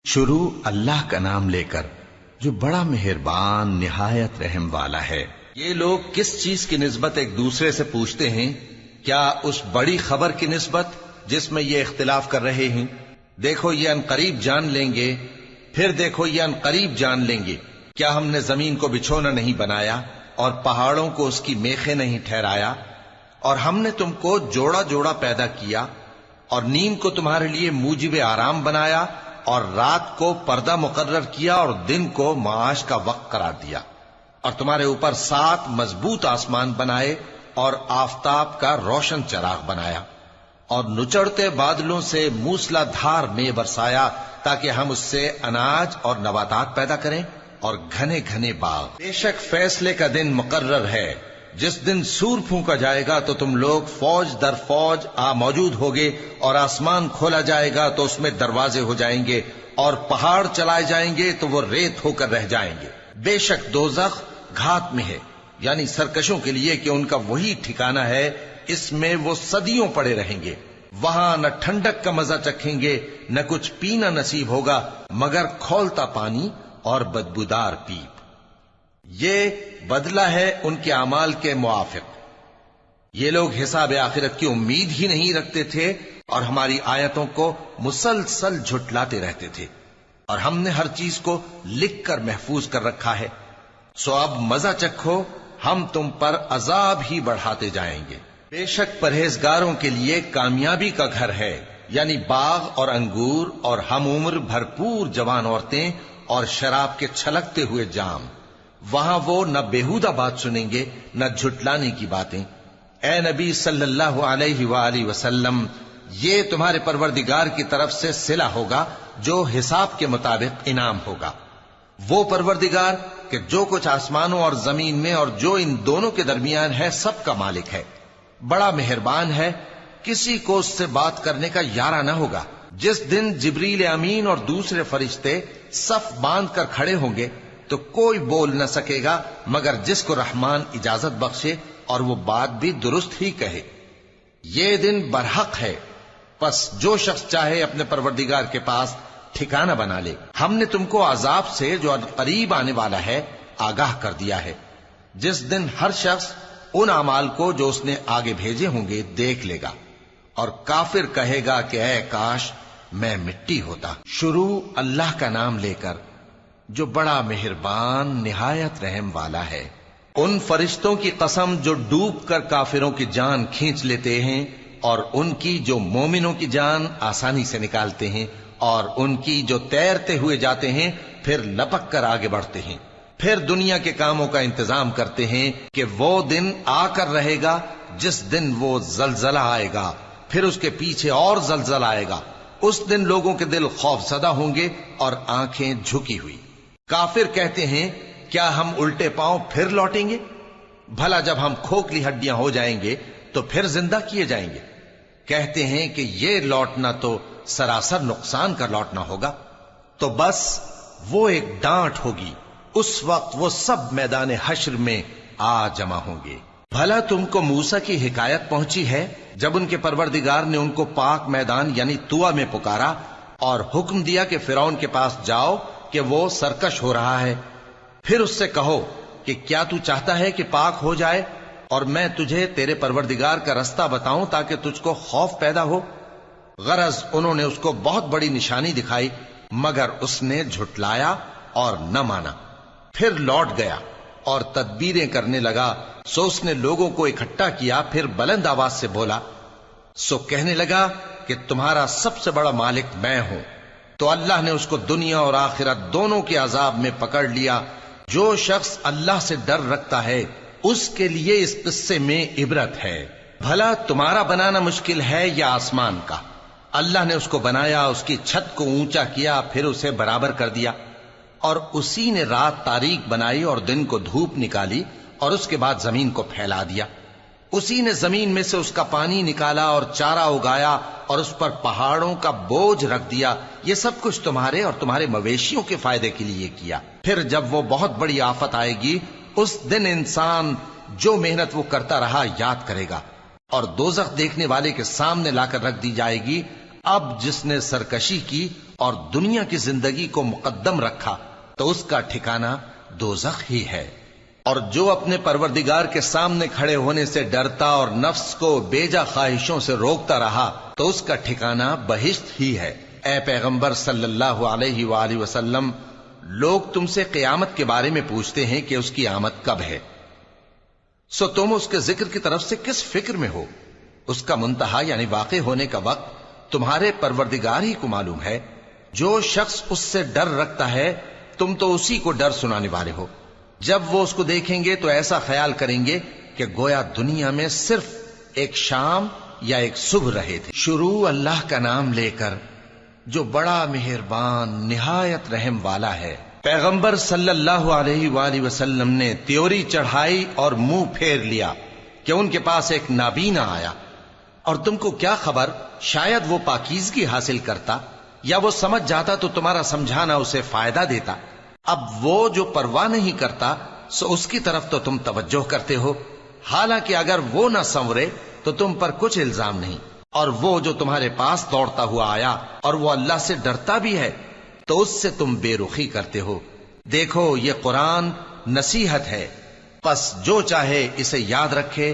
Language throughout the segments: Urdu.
شروع اللہ کا نام لے کر جو بڑا مہربان نہایت رحم والا ہے۔ یہ لوگ کس چیز کی نسبت ایک دوسرے سے پوچھتے ہیں؟ کیا اس بڑی خبر کی نسبت جس میں یہ اختلاف کر رہے ہیں؟ دیکھو یہ انقریب جان لیں گے، پھر دیکھو یہ انقریب جان لیں گے۔ کیا ہم نے زمین کو بچھونا نہیں بنایا اور پہاڑوں کو اس کی میخیں نہیں ٹھہرایا؟ اور ہم نے تم کو جوڑا جوڑا پیدا کیا اور نیند کو تمہارے لیے موجب آرام بنایا اور رات کو پردہ مقرر کیا اور دن کو معاش کا وقت قرار دیا، اور تمہارے اوپر 7 مضبوط آسمان بنائے اور آفتاب کا روشن چراغ بنایا، اور نچڑتے بادلوں سے موسلا دھار میں برسایا تاکہ ہم اس سے اناج اور نباتات پیدا کریں اور گھنے گھنے باغ۔ بے شک فیصلے کا دن مقرر ہے، جس دن سور پھونکا جائے گا تو تم لوگ فوج در فوج موجود ہوگے، اور آسمان کھولا جائے گا تو اس میں دروازے ہو جائیں گے، اور پہاڑ چلائے جائیں گے تو وہ ریت ہو کر رہ جائیں گے۔ بے شک دوزخ گھات میں ہے، یعنی سرکشوں کے لیے کہ ان کا وہی ٹھکانہ ہے، اس میں وہ صدیوں پڑے رہیں گے۔ وہاں نہ ٹھنڈک کا مزہ چکھیں گے، نہ کچھ پینا نصیب ہوگا مگر کھولتا پانی اور بدبودار پیپ۔ یہ بدلہ ہے ان کے اعمال کے موافق۔ یہ لوگ حساب آخرت کی امید ہی نہیں رکھتے تھے اور ہماری آیتوں کو مسلسل جھٹلاتے رہتے تھے، اور ہم نے ہر چیز کو لکھ کر محفوظ کر رکھا ہے۔ سو اب مزہ چکھو، ہم تم پر عذاب ہی بڑھاتے جائیں گے۔ بے شک پرہیزگاروں کے لیے کامیابی کا گھر ہے، یعنی باغ اور انگور اور ہم عمر بھرپور جوان عورتیں اور شراب کے چھلکتے ہوئے جام۔ وہاں وہ نہ بیہودہ بات سنیں گے نہ جھٹلانے کی باتیں۔ اے نبی صلی اللہ علیہ وآلہ وسلم، یہ تمہارے پروردگار کی طرف سے صلہ ہوگا جو حساب کے مطابق انعام ہوگا۔ وہ پروردگار کہ جو کچھ آسمانوں اور زمین میں اور جو ان دونوں کے درمیان ہے سب کا مالک ہے، بڑا مہربان ہے، کسی کو اس سے بات کرنے کا یارہ نہ ہوگا۔ جس دن جبریل امین اور دوسرے فرشتے صف باندھ کر کھڑے ہوں گے تو کوئی بول نہ سکے گا مگر جس کو رحمان اجازت بخشے اور وہ بات بھی درست ہی کہے۔ یہ دن برحق ہے، پس جو شخص چاہے اپنے پروردگار کے پاس ٹھکانہ بنا لے۔ ہم نے تم کو عذاب سے جو قریب آنے والا ہے آگاہ کر دیا ہے، جس دن ہر شخص ان اعمال کو جو اس نے آگے بھیجے ہوں گے دیکھ لے گا، اور کافر کہے گا کہ اے کاش میں مٹی ہوتا۔ شروع اللہ کا نام لے کر جو بڑا مہربان نہایت رحم والا ہے۔ ان فرشتوں کی قسم جو ڈوب کر کافروں کی جان کھینچ لیتے ہیں، اور ان کی جو مومنوں کی جان آسانی سے نکالتے ہیں، اور ان کی جو تیرتے ہوئے جاتے ہیں پھر لپک کر آگے بڑھتے ہیں، پھر دنیا کے کاموں کا انتظام کرتے ہیں کہ وہ دن آ کر رہے گا جس دن وہ زلزلہ آئے گا، پھر اس کے پیچھے اور زلزلہ آئے گا۔ اس دن لوگوں کے دل خوف زدہ ہوں گے اور آنکھیں جھکی ہوئی۔ کافر کہتے ہیں کیا ہم الٹے پاؤں پھر لوٹیں گے؟ بھلا جب ہم کھوکھلی ہڈیاں ہو جائیں گے تو پھر زندہ کیے جائیں گے؟ کہتے ہیں کہ یہ لوٹنا تو سراسر نقصان کا لوٹنا ہوگا۔ تو بس وہ ایک ڈانٹ ہوگی، اس وقت وہ سب میدان حشر میں آ جمع ہوں گے۔ بھلا تم کو موسیٰ کی حکایت پہنچی ہے جب ان کے پروردگار نے ان کو پاک میدان یعنی طویٰ میں پکارا اور حکم دیا کہ فرعون کے پاس جاؤ کہ وہ سرکش ہو رہا ہے، پھر اس سے کہو کہ کیا تو چاہتا ہے کہ پاک ہو جائے اور میں تجھے تیرے پروردگار کا رستہ بتاؤں تاکہ تجھ کو خوف پیدا ہو؟ غرض انہوں نے اس کو بہت بڑی نشانی دکھائی مگر اس نے جھٹلایا اور نہ مانا، پھر لوٹ گیا اور تدبیریں کرنے لگا۔ سو اس نے لوگوں کو اکٹھا کیا، پھر بلند آواز سے بولا، سو کہنے لگا کہ تمہارا سب سے بڑا مالک میں ہوں۔ تو اللہ نے اس کو دنیا اور آخرت دونوں کے عذاب میں پکڑ لیا۔ جو شخص اللہ سے ڈر رکھتا ہے اس کے لیے اس قصے میں عبرت ہے۔ بھلا تمہارا بنانا مشکل ہے یا آسمان کا؟ اللہ نے اس کو بنایا، اس کی چھت کو اونچا کیا، پھر اسے برابر کر دیا، اور اسی نے رات تاریک بنائی اور دن کو دھوپ نکالی، اور اس کے بعد زمین کو پھیلا دیا۔ اسی نے زمین میں سے اس کا پانی نکالا اور چارہ اگایا اور اس پر پہاڑوں کا بوجھ رکھ دیا۔ یہ سب کچھ تمہارے اور تمہارے مویشیوں کے فائدے کے لیے کیا۔ پھر جب وہ بہت بڑی آفت آئے گی اس دن انسان جو محنت وہ کرتا رہا یاد کرے گا، اور دوزخ دیکھنے والے کے سامنے لا کر رکھ دی جائے گی۔ اب جس نے سرکشی کی اور دنیا کی زندگی کو مقدم رکھا تو اس کا ٹھکانہ دوزخ ہی ہے، اور جو اپنے پروردگار کے سامنے کھڑے ہونے سے ڈرتا اور نفس کو بیجا خواہشوں سے روکتا رہا تو اس کا ٹھکانہ بہشت ہی ہے۔ اے پیغمبر صلی اللہ علیہ وآلہ وسلم، لوگ تم سے قیامت کے بارے میں پوچھتے ہیں کہ اس کی آمد کب ہے، سو تم اس کے ذکر کی طرف سے کس فکر میں ہو؟ اس کا منتہا یعنی واقع ہونے کا وقت تمہارے پروردگار ہی کو معلوم ہے۔ جو شخص اس سے ڈر رکھتا ہے تم تو اسی کو ڈر سنانے والے ہو۔ جب وہ اس کو دیکھیں گے تو ایسا خیال کریں گے کہ گویا دنیا میں صرف ایک شام یا ایک صبح رہے تھے۔ شروع اللہ کا نام لے کر جو بڑا مہربان نہایت رحم والا ہے۔ پیغمبر صلی اللہ علیہ وآلہ وسلم نے تیوری چڑھائی اور منہ پھیر لیا کہ ان کے پاس ایک نابینا آیا، اور تم کو کیا خبر، شاید وہ پاکیزگی حاصل کرتا یا وہ سمجھ جاتا تو تمہارا سمجھانا اسے فائدہ دیتا۔ اب وہ جو پرواہ نہیں کرتا سو اس کی طرف تو تم توجہ کرتے ہو، حالانکہ اگر وہ نہ سنورے تو تم پر کچھ الزام نہیں۔ اور وہ جو تمہارے پاس دوڑتا ہوا آیا اور وہ اللہ سے ڈرتا بھی ہے تو اس سے تم بے رخی کرتے ہو۔ دیکھو یہ قرآن نصیحت ہے، پس جو چاہے اسے یاد رکھے۔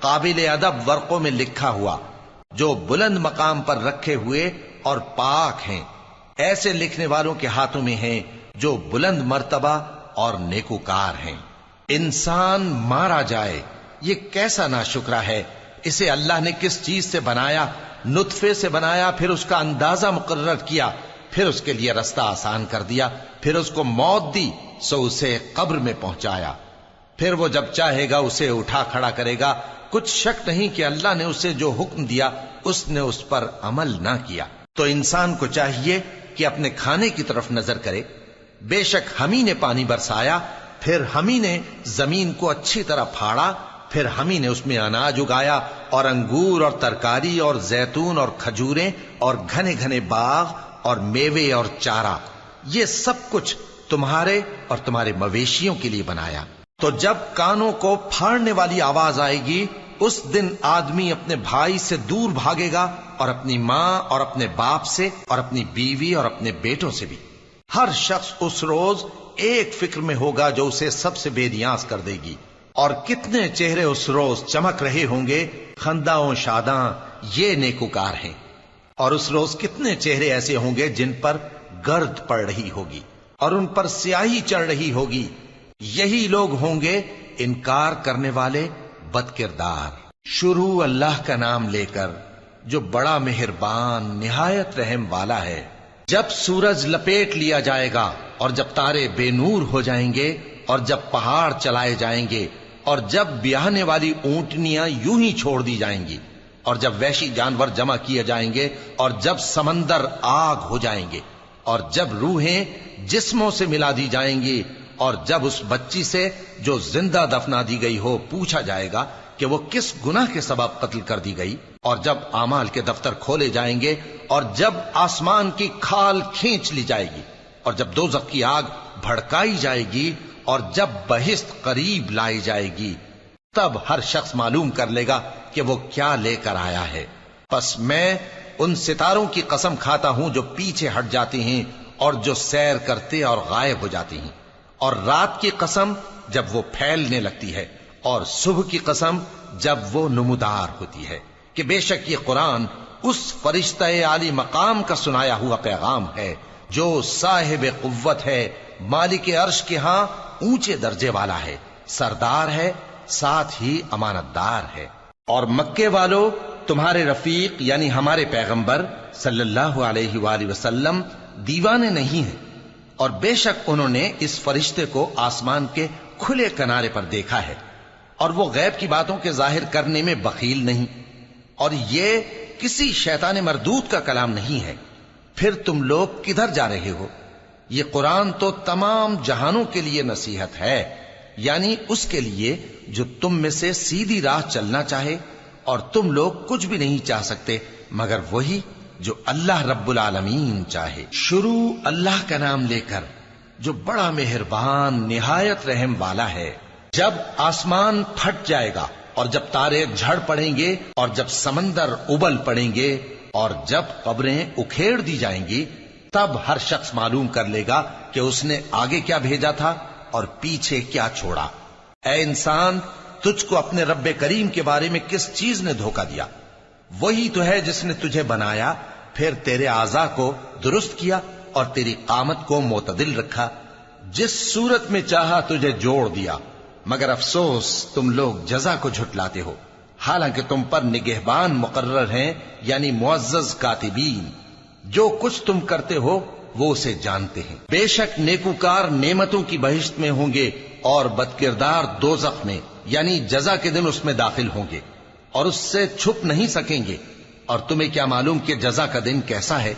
قابل ادب ورقوں میں لکھا ہوا، جو بلند مقام پر رکھے ہوئے اور پاک ہیں، ایسے لکھنے والوں کے ہاتھوں میں ہیں جو بلند مرتبہ اور نیکوکار ہیں۔ انسان مارا جائے، یہ کیسا ناشکرا ہے۔ اسے اللہ نے کس چیز سے بنایا؟ نطفے سے بنایا، پھر اس کا اندازہ مقرر کیا، پھر اس کے لیے رستہ آسان کر دیا، پھر اس کو موت دی سو اسے قبر میں پہنچایا، پھر وہ جب چاہے گا اسے اٹھا کھڑا کرے گا۔ کچھ شک نہیں کہ اللہ نے اسے جو حکم دیا اس نے اس پر عمل نہ کیا۔ تو انسان کو چاہیے کہ اپنے کھانے کی طرف نظر کرے۔ بے شک ہم ہی نے پانی برسایا، پھر ہم ہی نے زمین کو اچھی طرح پھاڑا، پھر ہم ہی نے اس میں اناج اگایا اور انگور اور ترکاری اور زیتون اور کھجوریں اور گھنے گھنے باغ اور میوے اور چارہ، یہ سب کچھ تمہارے اور تمہارے مویشیوں کے لیے بنایا۔ تو جب کانوں کو پھاڑنے والی آواز آئے گی اس دن آدمی اپنے بھائی سے دور بھاگے گا، اور اپنی ماں اور اپنے باپ سے اور اپنی بیوی اور اپنے بیٹوں سے بھی۔ ہر شخص اس روز ایک فکر میں ہوگا جو اسے سب سے بے نیاز کر دے گی۔ اور کتنے چہرے اس روز چمک رہے ہوں گے، خنداں و شاداں، یہ نیکوکار ہیں۔ اور اس روز کتنے چہرے ایسے ہوں گے جن پر گرد پڑ رہی ہوگی اور ان پر سیاہی چڑھ رہی ہوگی، یہی لوگ ہوں گے انکار کرنے والے بد کردار۔ شروع اللہ کا نام لے کر جو بڑا مہربان نہایت رحم والا ہے۔ جب سورج لپیٹ لیا جائے گا اور جب تارے بے نور ہو جائیں گے اور جب پہاڑ چلائے جائیں گے اور جب بیاہنے والی اونٹنیاں یوں ہی چھوڑ دی جائیں گی اور جب وحشی جانور جمع کیے جائیں گے اور جب سمندر آگ ہو جائیں گے اور جب روحیں جسموں سے ملا دی جائیں گی اور جب اس بچی سے جو زندہ دفنا دی گئی ہو پوچھا جائے گا کہ وہ کس گناہ کے سبب قتل کر دی گئی، اور جب اعمال کے دفتر کھولے جائیں گے اور جب آسمان کی کھال کھینچ لی جائے گی اور جب دوزخ کی آگ بھڑکائی جائے گی اور جب بہشت قریب لائی جائے گی، تب ہر شخص معلوم کر لے گا کہ وہ کیا لے کر آیا ہے۔ پس میں ان ستاروں کی قسم کھاتا ہوں جو پیچھے ہٹ جاتے ہیں اور جو سیر کرتے اور غائب ہو جاتے ہیں، اور رات کی قسم جب وہ پھیلنے لگتی ہے، اور صبح کی قسم جب وہ نمودار ہوتی ہے، کہ بے شک یہ قرآن اس فرشتہ عالی مقام کا سنایا ہوا پیغام ہے جو صاحب قوت ہے، مالک عرش کے ہاں اونچے درجے والا ہے، سردار ہے، ساتھ ہی امانت دار ہے۔ اور مکے والو، تمہارے رفیق یعنی ہمارے پیغمبر صلی اللہ علیہ وآلہ وسلم دیوانے نہیں ہیں، اور بے شک انہوں نے اس فرشتے کو آسمان کے کھلے کنارے پر دیکھا ہے، اور وہ غیب کی باتوں کے ظاہر کرنے میں بخیل نہیں، اور یہ کسی شیطان مردود کا کلام نہیں ہے۔ پھر تم لوگ کدھر جا رہے ہو؟ یہ قرآن تو تمام جہانوں کے لیے نصیحت ہے، یعنی اس کے لیے جو تم میں سے سیدھی راہ چلنا چاہے، اور تم لوگ کچھ بھی نہیں چاہ سکتے مگر وہی جو اللہ رب العالمین چاہے۔ شروع اللہ کا نام لے کر جو بڑا مہربان نہایت رحم والا ہے۔ جب آسمان پھٹ جائے گا اور جب تارے جھڑ پڑیں گے اور جب سمندر ابل پڑیں گے اور جب قبریں اکھیڑ دی جائیں گی، تب ہر شخص معلوم کر لے گا کہ اس نے آگے کیا بھیجا تھا اور پیچھے کیا چھوڑا۔ اے انسان، تجھ کو اپنے رب کریم کے بارے میں کس چیز نے دھوکہ دیا؟ وہی تو ہے جس نے تجھے بنایا، پھر تیرے اعضاء کو درست کیا اور تیری قامت کو معتدل رکھا، جس صورت میں چاہا تجھے جوڑ دیا۔ مگر افسوس تم لوگ جزا کو جھٹلاتے ہو، حالانکہ تم پر نگہبان مقرر ہیں، یعنی معزز کاتبین۔ جو کچھ تم کرتے ہو وہ اسے جانتے ہیں۔ بے شک نیکوکار نعمتوں کی بہشت میں ہوں گے اور بدکردار دوزخ میں، یعنی جزا کے دن اس میں داخل ہوں گے اور اس سے چھپ نہیں سکیں گے۔ اور تمہیں کیا معلوم کہ جزا کا دن کیسا ہے؟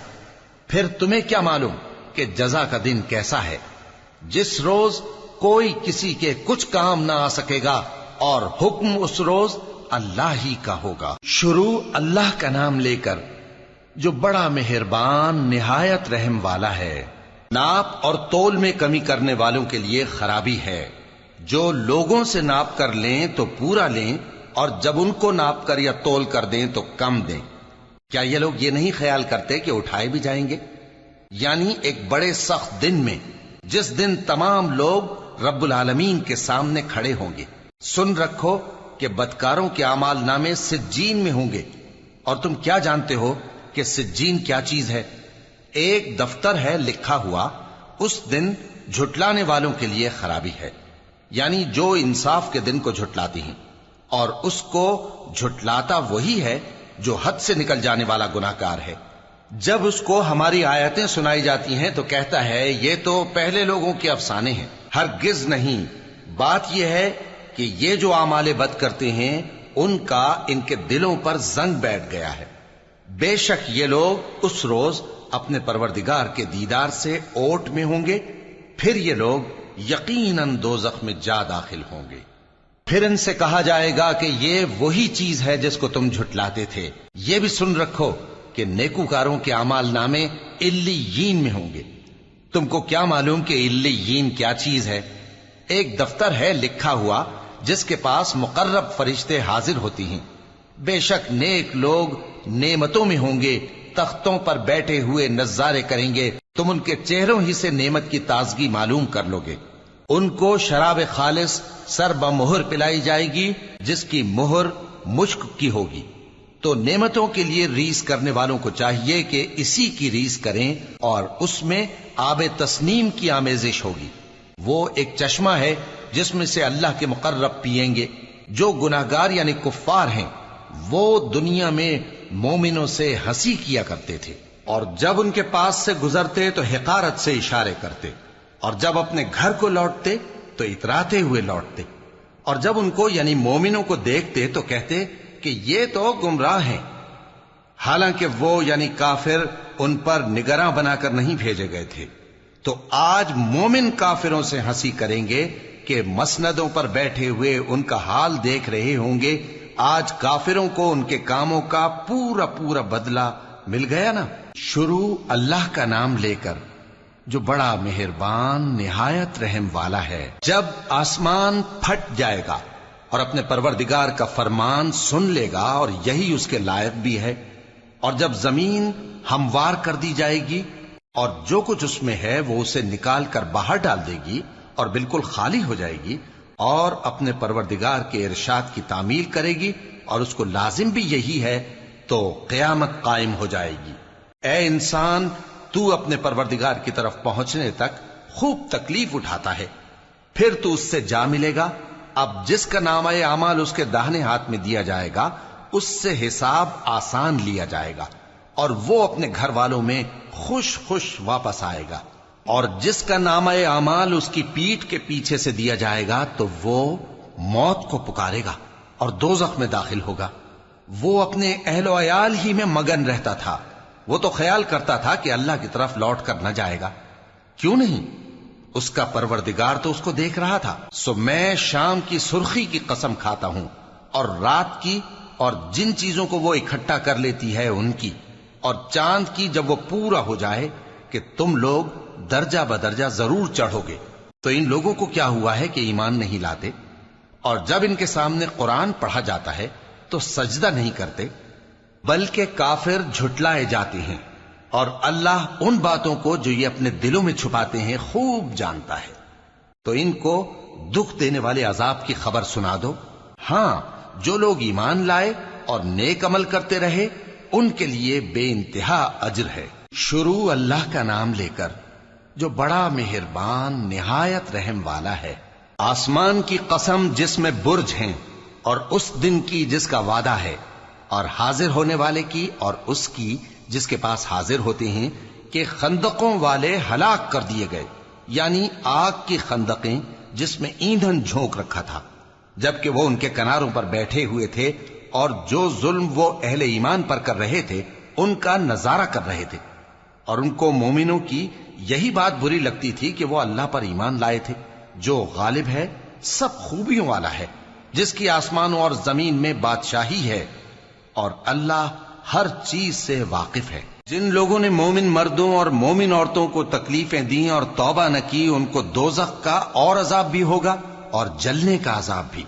پھر تمہیں کیا معلوم کہ جزا کا دن کیسا ہے؟ جس روز کوئی کسی کے کچھ کام نہ آ سکے گا اور حکم اس روز اللہ ہی کا ہوگا۔ شروع اللہ کا نام لے کر جو بڑا مہربان نہایت رحم والا ہے۔ ناپ اور تول میں کمی کرنے والوں کے لیے خرابی ہے۔ جو لوگوں سے ناپ کر لیں تو پورا لیں، اور جب ان کو ناپ کر یا تول کر دیں تو کم دیں۔ کیا یہ لوگ یہ نہیں خیال کرتے کہ اٹھائے بھی جائیں گے؟ یعنی ایک بڑے سخت دن میں، جس دن تمام لوگ رب العالمین کے سامنے کھڑے ہوں گے۔ سن رکھو کہ بدکاروں کے اعمال نامے سجین میں ہوں گے، اور تم کیا جانتے ہو کہ سجین کیا چیز ہے؟ ایک دفتر ہے لکھا ہوا، اس دن جھٹلانے والوں کے لیے خرابی ہے، یعنی جو انصاف کے دن کو جھٹلاتی ہیں، اور اس کو جھٹلاتا وہی ہے جو حد سے نکل جانے والا گناہگار ہے۔ جب اس کو ہماری آیتیں سنائی جاتی ہیں تو کہتا ہے یہ تو پہلے لوگوں کے افسانے ہیں۔ ہرگز نہیں، بات یہ ہے کہ یہ جو اعمال بد کرتے ہیں ان کا ان کے دلوں پر زنگ بیٹھ گیا ہے۔ بے شک یہ لوگ اس روز اپنے پروردگار کے دیدار سے اوٹ میں ہوں گے، پھر یہ لوگ یقیناً دوزخ میں جا داخل ہوں گے۔ پھر ان سے کہا جائے گا کہ یہ وہی چیز ہے جس کو تم جھٹلاتے تھے۔ یہ بھی سن رکھو کہ نیکوکاروں کے اعمال نامے علیین میں ہوں گے۔ تم کو کیا معلوم کہ علیین کیا چیز ہے؟ ایک دفتر ہے لکھا ہوا جس کے پاس مقرب فرشتے حاضر ہوتی ہیں۔ بے شک نیک لوگ نعمتوں میں ہوں گے، تختوں پر بیٹھے ہوئے نظارے کریں گے، تم ان کے چہروں ہی سے نعمت کی تازگی معلوم کر لو گے۔ ان کو شراب خالص سر بمہر پلائی جائے گی جس کی مہر مشک کی ہوگی۔ تو نعمتوں کے لیے ریس کرنے والوں کو چاہیے کہ اسی کی ریس کریں، اور اس میں آب تسنیم کی آمیزش ہوگی۔ وہ ایک چشمہ ہے جس میں سے اللہ کے مقرب پیئیں گے۔ جو گناہگار یعنی کفار ہیں وہ دنیا میں مومنوں سے ہنسی کیا کرتے تھے، اور جب ان کے پاس سے گزرتے تو حقارت سے اشارے کرتے، اور جب اپنے گھر کو لوٹتے تو اتراتے ہوئے لوٹتے، اور جب ان کو یعنی مومنوں کو دیکھتے تو کہتے کہ یہ تو گمراہ ہیں، حالانکہ وہ یعنی کافر ان پر نگراں بنا کر نہیں بھیجے گئے تھے۔ تو آج مومن کافروں سے ہنسی کریں گے کہ مسندوں پر بیٹھے ہوئے ان کا حال دیکھ رہے ہوں گے۔ آج کافروں کو ان کے کاموں کا پورا پورا بدلہ مل گیا نا۔ شروع اللہ کا نام لے کر جو بڑا مہربان نہایت رحم والا ہے۔ جب آسمان پھٹ جائے گا اور اپنے پروردگار کا فرمان سن لے گا، اور یہی اس کے لائق بھی ہے، اور جب زمین ہموار کر دی جائے گی اور جو کچھ اس میں ہے وہ اسے نکال کر باہر ڈال دے گی اور بالکل خالی ہو جائے گی، اور اپنے پروردگار کے ارشاد کی تعمیل کرے گی، اور اس کو لازم بھی یہی ہے، تو قیامت قائم ہو جائے گی۔ اے انسان، تو اپنے پروردگار کی طرف پہنچنے تک خوب تکلیف اٹھاتا ہے، پھر تو اس سے جا ملے گا۔ اب جس کا نامہ اعمال اس کے داہنے ہاتھ میں دیا جائے گا اس سے حساب آسان لیا جائے گا، اور وہ اپنے گھر والوں میں خوش خوش واپس آئے گا۔ اور جس کا نامہ اعمال اس کی پیٹھ کے پیچھے سے دیا جائے گا تو وہ موت کو پکارے گا اور دوزخ میں داخل ہوگا۔ وہ اپنے اہل و عیال ہی میں مگن رہتا تھا، وہ تو خیال کرتا تھا کہ اللہ کی طرف لوٹ کر نہ جائے گا، کیوں نہیں؟ اس کا پروردگار تو اس کو دیکھ رہا تھا۔ سو میں شام کی سرخی کی قسم کھاتا ہوں، اور رات کی، اور جن چیزوں کو وہ اکٹھا کر لیتی ہے ان کی، اور چاند کی جب وہ پورا ہو جائے، کہ تم لوگ درجہ بدرجہ ضرور چڑھو گے۔ تو ان لوگوں کو کیا ہوا ہے کہ ایمان نہیں لاتے؟ اور جب ان کے سامنے قرآن پڑھا جاتا ہے تو سجدہ نہیں کرتے، بلکہ کافر جھٹلائے جاتے ہیں۔ اور اللہ ان باتوں کو جو یہ اپنے دلوں میں چھپاتے ہیں خوب جانتا ہے۔ تو ان کو دکھ دینے والے عذاب کی خبر سنا دو۔ ہاں، جو لوگ ایمان لائے اور نیک عمل کرتے رہے ان کے لیے بے انتہا اجر ہے۔ شروع اللہ کا نام لے کر جو بڑا مہربان نہایت رحم والا ہے۔ آسمان کی قسم جس میں برج ہیں، اور اس دن کی جس کا وعدہ ہے، اور حاضر ہونے والے کی اور اس کی جس کے پاس حاضر ہوتے ہیں، کہ خندقوں والے ہلاک کر دیے گئے، یعنی آگ کی خندقیں جس میں ایندھن جھونک رکھا تھا، جبکہ وہ ان کے کناروں پر بیٹھے ہوئے تھے اور جو ظلم وہ اہل ایمان پر کر رہے تھے ان کا نظارہ کر رہے تھے، اور ان کو مومنوں کی یہی بات بری لگتی تھی کہ وہ اللہ پر ایمان لائے تھے جو غالب ہے، سب خوبیوں والا ہے، جس کی آسمانوں اور زمین میں بادشاہی ہے، اور اللہ ہر چیز سے واقف ہے۔ جن لوگوں نے مومن مردوں اور مومن عورتوں کو تکلیفیں دیں اور توبہ نہ کی، ان کو دوزخ کا اور عذاب بھی ہوگا اور جلنے کا عذاب بھی۔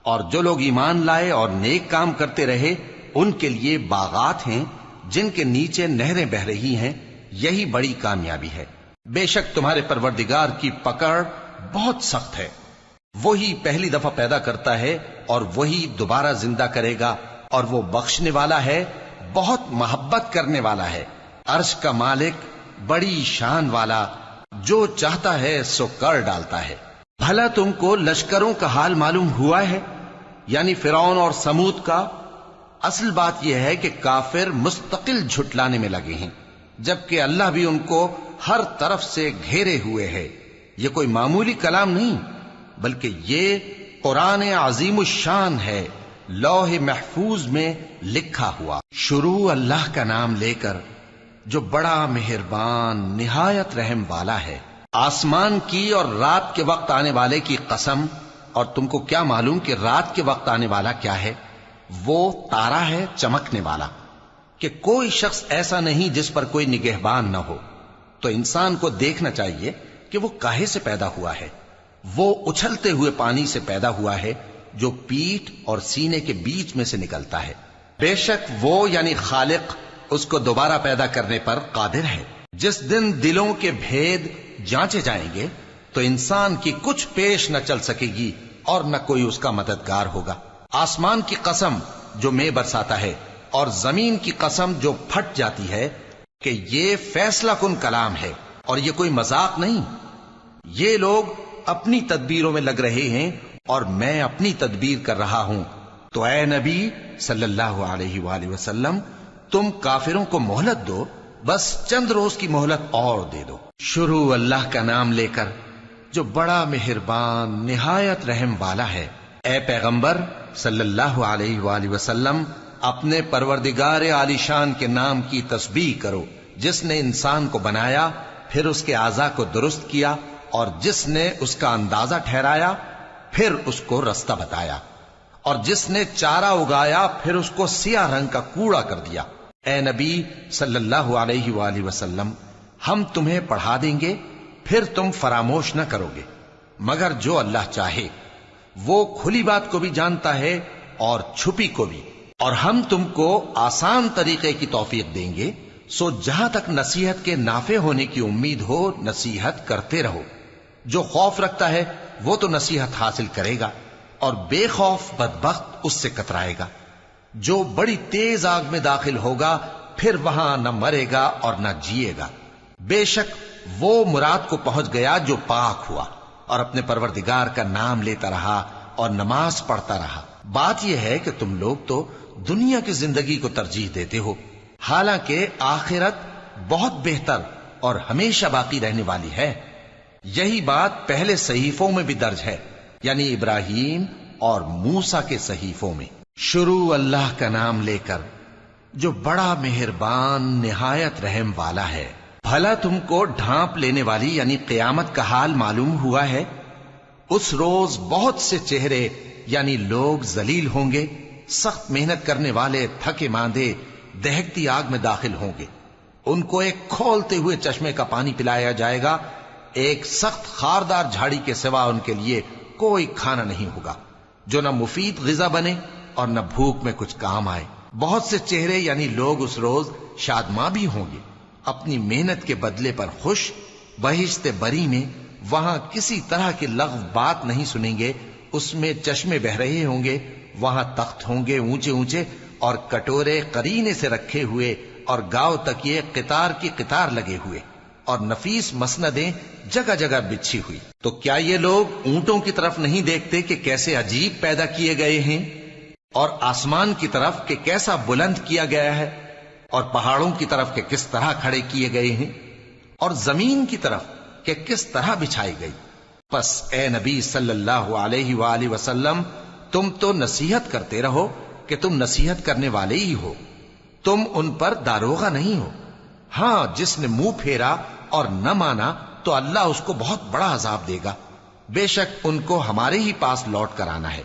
اور جو لوگ ایمان لائے اور نیک کام کرتے رہے ان کے لیے باغات ہیں جن کے نیچے نہریں بہ رہی ہیں، یہی بڑی کامیابی ہے۔ بے شک تمہارے پروردگار کی پکڑ بہت سخت ہے، وہی پہلی دفعہ پیدا کرتا ہے اور وہی دوبارہ زندہ کرے گا، اور وہ بخشنے والا ہے، بہت محبت کرنے والا ہے، عرش کا مالک، بڑی شان والا، جو چاہتا ہے سو کر ڈالتا ہے۔ بھلا تم کو لشکروں کا حال معلوم ہوا ہے، یعنی فرعون اور سمود کا؟ اصل بات یہ ہے کہ کافر مستقل جھٹلانے میں لگے ہیں، جبکہ اللہ بھی ان کو ہر طرف سے گھیرے ہوئے ہے۔ یہ کوئی معمولی کلام نہیں، بلکہ یہ قرآن عظیم الشان ہے، لوح محفوظ میں لکھا ہوا۔ شروع اللہ کا نام لے کر جو بڑا مہربان نہایت رحم والا ہے۔ آسمان کی اور رات کے وقت آنے والے کی قسم، اور تم کو کیا معلوم کہ رات کے وقت آنے والا کیا ہے؟ وہ تارا ہے چمکنے والا، کہ کوئی شخص ایسا نہیں جس پر کوئی نگہبان نہ ہو۔ تو انسان کو دیکھنا چاہیے کہ وہ کاہے سے پیدا ہوا ہے۔ وہ اچھلتے ہوئے پانی سے پیدا ہوا ہے جو پیٹھ اور سینے کے بیچ میں سے نکلتا ہے۔ بے شک وہ یعنی خالق اس کو دوبارہ پیدا کرنے پر قادر ہے۔ جس دن دلوں کے بھید جانچے جائیں گے تو انسان کی کچھ پیش نہ چل سکے گی اور نہ کوئی اس کا مددگار ہوگا۔ آسمان کی قسم جو مے برساتا ہے، اور زمین کی قسم جو پھٹ جاتی ہے، کہ یہ فیصلہ کن کلام ہے اور یہ کوئی مذاق نہیں۔ یہ لوگ اپنی تدبیروں میں لگ رہے ہیں اور میں اپنی تدبیر کر رہا ہوں۔ تو اے نبی صلی اللہ علیہ وآلہ وسلم، تم کافروں کو مہلت دو، بس چند روز کی مہلت اور دے دو۔ شروع اللہ کا نام لے کر جو بڑا مہربان نہایت رحم والا ہے۔ اے پیغمبر صلی اللہ علیہ وآلہ وسلم، اپنے پروردگار عالی شان کے نام کی تسبیح کرو، جس نے انسان کو بنایا، پھر اس کے اعضاء کو درست کیا، اور جس نے اس کا اندازہ ٹھہرایا، پھر اس کو رستہ بتایا، اور جس نے چارہ اگایا، پھر اس کو سیاہ رنگ کا کوڑا کر دیا۔ اے نبی صلی اللہ علیہ وآلہ وسلم، ہم تمہیں پڑھا دیں گے، پھر تم فراموش نہ کرو گے، مگر جو اللہ چاہے۔ وہ کھلی بات کو بھی جانتا ہے اور چھپی کو بھی، اور ہم تم کو آسان طریقے کی توفیق دیں گے، سو جہاں تک نصیحت کے نافع ہونے کی امید ہو نصیحت کرتے رہو۔ جو خوف رکھتا ہے وہ تو نصیحت حاصل کرے گا، اور بے خوف بدبخت اس سے کترائے گا۔ جو بڑی تیز آگ میں داخل ہوگا، پھر وہاں نہ مرے گا اور نہ جیے گا۔ بے شک وہ مراد کو پہنچ گیا جو پاک ہوا اور اپنے پروردگار کا نام لیتا رہا اور نماز پڑھتا رہا۔ بات یہ ہے کہ تم لوگ تو دنیا کی زندگی کو ترجیح دیتے ہو، حالانکہ آخرت بہت بہتر اور ہمیشہ باقی رہنے والی ہے۔ یہی بات پہلے صحیفوں میں بھی درج ہے، یعنی ابراہیم اور موسیٰ کے صحیفوں میں۔ شروع اللہ کا نام لے کر جو بڑا مہربان نہایت رحم والا ہے۔ بھلا تم کو ڈھانپ لینے والی یعنی قیامت کا حال معلوم ہوا ہے؟ اس روز بہت سے چہرے یعنی لوگ ذلیل ہوں گے، سخت محنت کرنے والے تھکے ماندے دہکتی آگ میں داخل ہوں گے۔ ان کو ایک کھولتے ہوئے چشمے کا پانی پلایا جائے گا، ایک سخت خاردار جھاڑی کے سوا ان کے لیے کوئی کھانا نہیں ہوگا جو نہ مفید غذا بنے اور نہ بھوک میں کچھ کام آئے۔ بہت سے چہرے یعنی لوگ اس روز شادماں بھی ہوں گے، اپنی محنت کے بدلے پر خوش بہشت بری میں وہاں کسی طرح کی لغو بات نہیں سنیں گے، اس میں چشمے بہ رہے ہوں گے، وہاں تخت ہوں گے اونچے اونچے اور کٹورے قرینے سے رکھے ہوئے اور گاؤ تکیے قطار کی قطار لگے ہوئے اور نفیس مسندیں جگہ جگہ بچھی ہوئی۔ تو کیا یہ لوگ اونٹوں کی طرف نہیں دیکھتے کہ کیسے عجیب پیدا کیے گئے ہیں، اور آسمان کی طرف کہ کیسا بلند کیا گیا ہے، اور پہاڑوں کی طرف کہ کس طرح کھڑے کیے گئے ہیں، اور زمین کی طرف کہ کس طرح بچھائی گئی؟ پس اے نبی صلی اللہ علیہ وآلہ وسلم، تم تو نصیحت کرتے رہو کہ تم نصیحت کرنے والے ہی ہو، تم ان پر داروغہ نہیں ہو۔ ہاں، جس نے منہ پھیرا اور نہ مانا تو اللہ اس کو بہت بڑا عذاب دے گا، بے شک ان کو ہمارے ہی پاس لوٹ کر آنا ہے،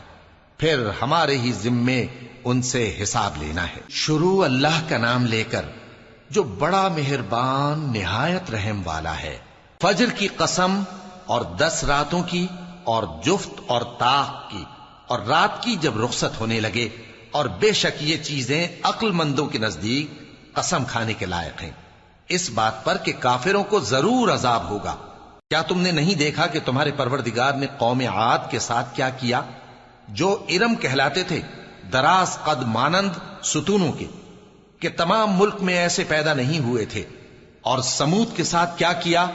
پھر ہمارے ہی ذمے ان سے حساب لینا ہے۔ شروع اللہ کا نام لے کر جو بڑا مہربان نہایت رحم والا ہے۔ فجر کی قسم اور 10 راتوں کی اور جفت اور طاق کی اور رات کی جب رخصت ہونے لگے، اور بے شک یہ چیزیں عقل مندوں کے نزدیک قسم کھانے کے لائق ہیں، اس بات پر کہ کافروں کو ضرور عذاب ہوگا۔ کیا تم نے نہیں دیکھا کہ تمہارے پروردگار نے قوم عاد کے ساتھ کیا کیا، جو ارم کہلاتے تھے، دراز قد مانند ستونوں کے، کہ تمام ملک میں ایسے پیدا نہیں ہوئے تھے؟ اور سمود کے ساتھ کیا کیا،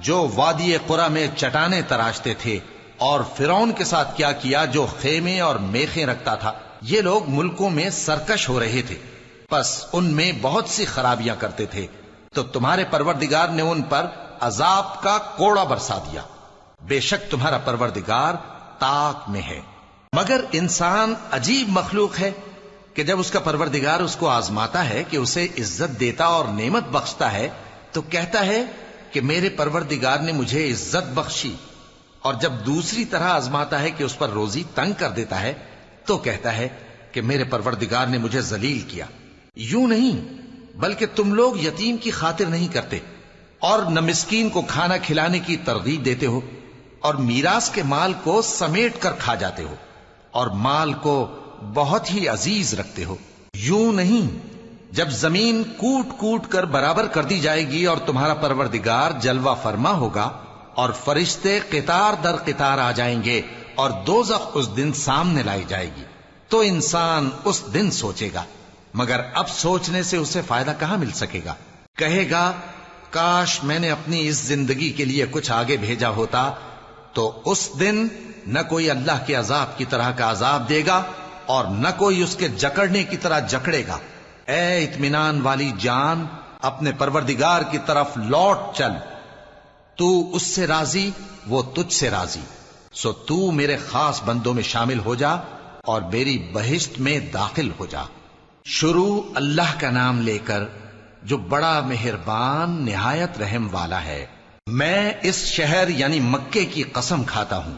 جو وادی قرا میں چٹانیں تراشتے تھے؟ اور فرعون کے ساتھ کیا کیا، جو خیمے اور میخیں رکھتا تھا؟ یہ لوگ ملکوں میں سرکش ہو رہے تھے، پس ان میں بہت سی خرابیاں کرتے تھے، تو تمہارے پروردگار نے ان پر عذاب کا کوڑا برسا دیا۔ بے شک تمہارا پروردگار طاق میں ہے۔ مگر انسان عجیب مخلوق ہے کہ جب اس کا پروردگار اس کو آزماتا ہے کہ اسے عزت دیتا اور نعمت بخشتا ہے تو کہتا ہے کہ میرے پروردگار نے مجھے عزت بخشی، اور جب دوسری طرح آزماتا ہے کہ اس پر روزی تنگ کر دیتا ہے تو کہتا ہے کہ میرے پروردگار نے مجھے ذلیل کیا۔ یوں نہیں، بلکہ تم لوگ یتیم کی خاطر نہیں کرتے، اور نہ مسکین کو کھانا کھلانے کی ترغیب دیتے ہو، اور میراث کے مال کو سمیٹ کر کھا جاتے ہو، اور مال کو بہت ہی عزیز رکھتے ہو۔ یوں نہیں، جب زمین کوٹ کوٹ کر برابر کر دی جائے گی اور تمہارا پروردگار جلوہ فرما ہوگا اور فرشتے قطار در قطار آ جائیں گے اور دوزخ اس دن سامنے لائی جائے گی، تو انسان اس دن سوچے گا، مگر اب سوچنے سے اسے فائدہ کہاں مل سکے گا؟ کہے گا کاش میں نے اپنی اس زندگی کے لیے کچھ آگے بھیجا ہوتا، تو اس دن نہ کوئی اللہ کے عذاب کی طرح کا عذاب دے گا اور نہ کوئی اس کے جکڑنے کی طرح جکڑے گا۔ اے اطمینان والی جان، اپنے پروردگار کی طرف لوٹ چل، تو اس سے راضی، وہ تجھ سے راضی، سو تو میرے خاص بندوں میں شامل ہو جا اور میری بہشت میں داخل ہو جا۔ شروع اللہ کا نام لے کر جو بڑا مہربان نہایت رحم والا ہے۔ میں اس شہر یعنی مکے کی قسم کھاتا ہوں،